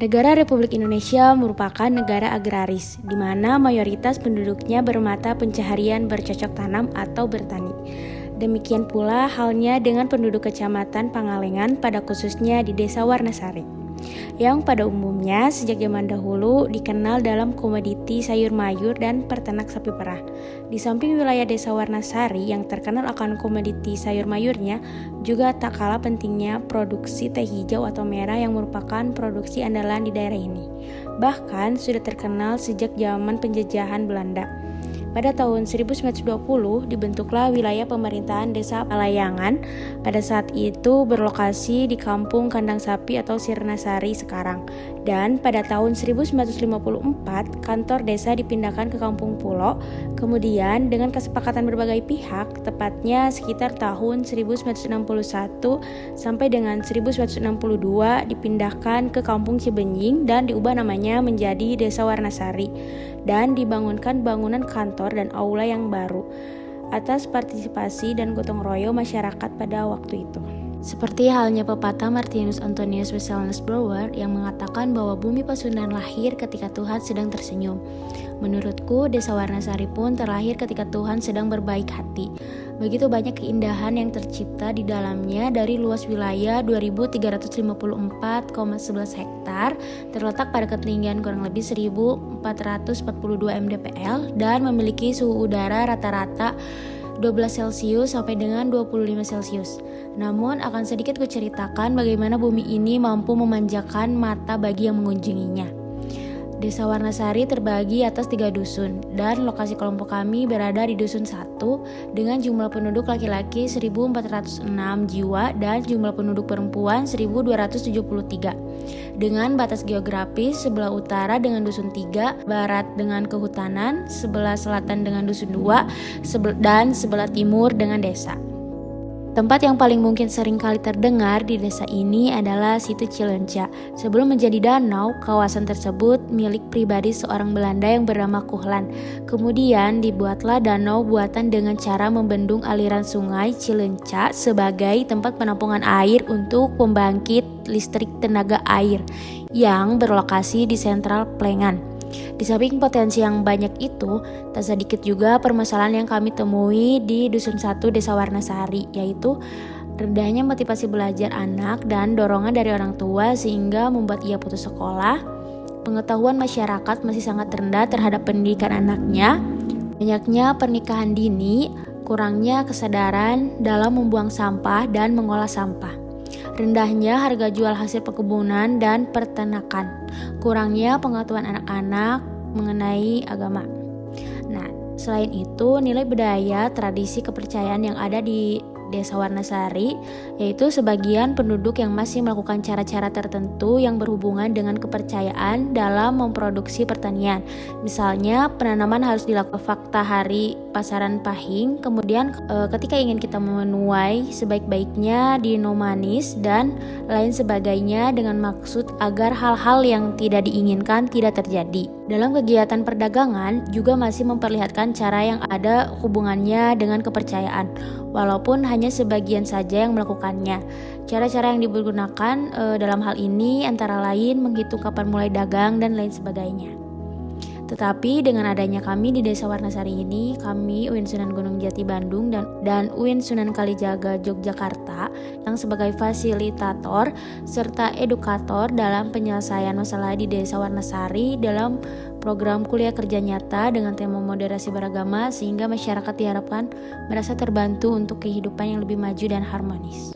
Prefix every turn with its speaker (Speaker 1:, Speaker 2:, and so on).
Speaker 1: Negara Republik Indonesia merupakan negara agraris, di mana mayoritas penduduknya bermata pencaharian bercocok tanam atau bertani. Demikian pula halnya dengan penduduk Kecamatan Pangalengan pada khususnya di Desa Warnasari, yang pada umumnya sejak zaman dahulu dikenal dalam komoditi sayur mayur dan peternak sapi perah. Di samping wilayah Desa Warnasari yang terkenal akan komoditi sayur mayurnya, juga tak kalah pentingnya produksi teh hijau atau merah yang merupakan produksi andalan di daerah ini. Bahkan sudah terkenal sejak zaman penjajahan Belanda. Pada tahun 1920 dibentuklah wilayah pemerintahan Desa Palayangan. Pada saat itu berlokasi di Kampung Kandang Sapi atau Sirnasari sekarang. Dan pada tahun 1954 kantor desa dipindahkan ke Kampung Pulo. Kemudian dengan kesepakatan berbagai pihak, tepatnya sekitar tahun 1961 sampai dengan 1962 dipindahkan ke Kampung Cibenying dan diubah namanya menjadi Desa Warnasari. Dan dibangunkan bangunan kantor dan aula yang baru atas partisipasi dan gotong royong masyarakat pada waktu itu. Seperti halnya pepatah Martinus Antonius Vesalius Brouwer yang mengatakan bahwa bumi Pasundan lahir ketika Tuhan sedang tersenyum. Menurutku, Desa Warnasari pun terlahir ketika Tuhan sedang berbaik hati. Begitu banyak keindahan yang tercipta di dalamnya dari luas wilayah 2.354,11 hektar, terletak pada ketinggian kurang lebih 1.442 mdpl dan memiliki suhu udara rata-rata 12 Celcius sampai dengan 25 Celcius. Namun akan sedikit kuceritakan bagaimana bumi ini mampu memanjakan mata bagi yang mengunjunginya. Desa Warnasari terbagi atas 3 dusun dan lokasi kelompok kami berada di dusun 1 dengan jumlah penduduk laki-laki 1.406 jiwa dan jumlah penduduk perempuan 1.273. Dengan batas geografis sebelah utara dengan dusun 3, barat dengan kehutanan, sebelah selatan dengan dusun 2, dan sebelah timur dengan desa. Tempat yang paling mungkin sering kali terdengar di desa ini adalah situ Cileunca. Sebelum menjadi danau, kawasan tersebut milik pribadi seorang Belanda yang bernama Kuhlan. Kemudian dibuatlah danau buatan dengan cara membendung aliran sungai Cileunca sebagai tempat penampungan air untuk pembangkit listrik tenaga air yang berlokasi di sentral Plengan. Di samping potensi yang banyak itu, tak sedikit juga permasalahan yang kami temui di Dusun 1 Desa Warnasari, yaitu rendahnya motivasi belajar anak dan dorongan dari orang tua sehingga membuat ia putus sekolah. Pengetahuan masyarakat masih sangat rendah terhadap pendidikan anaknya, banyaknya pernikahan dini, kurangnya kesadaran dalam membuang sampah dan mengolah sampah. Rendahnya harga jual hasil perkebunan dan peternakan, kurangnya pengetahuan anak-anak mengenai agama. Nah, selain itu nilai budaya, tradisi, kepercayaan yang ada di Desa Warnasari, yaitu sebagian penduduk yang masih melakukan cara-cara tertentu yang berhubungan dengan kepercayaan dalam memproduksi pertanian. Misalnya, penanaman harus dilakukan fakta hari pasaran pahing, kemudian ketika ingin kita menuai sebaik-baiknya dinomanis dan lain sebagainya dengan maksud agar hal-hal yang tidak diinginkan tidak terjadi. Dalam kegiatan perdagangan juga masih memperlihatkan cara yang ada hubungannya dengan kepercayaan, walaupun hanya sebagian saja yang melakukannya. Cara-cara yang digunakan dalam hal ini antara lain menghitung kapan mulai dagang dan lain sebagainya. Tetapi dengan adanya kami di Desa Warnasari ini, kami UIN Sunan Gunung Jati Bandung dan UIN Sunan Kalijaga Yogyakarta yang sebagai fasilitator serta edukator dalam penyelesaian masalah di Desa Warnasari dalam program kuliah kerja nyata dengan tema moderasi beragama sehingga masyarakat diharapkan merasa terbantu untuk kehidupan yang lebih maju dan harmonis.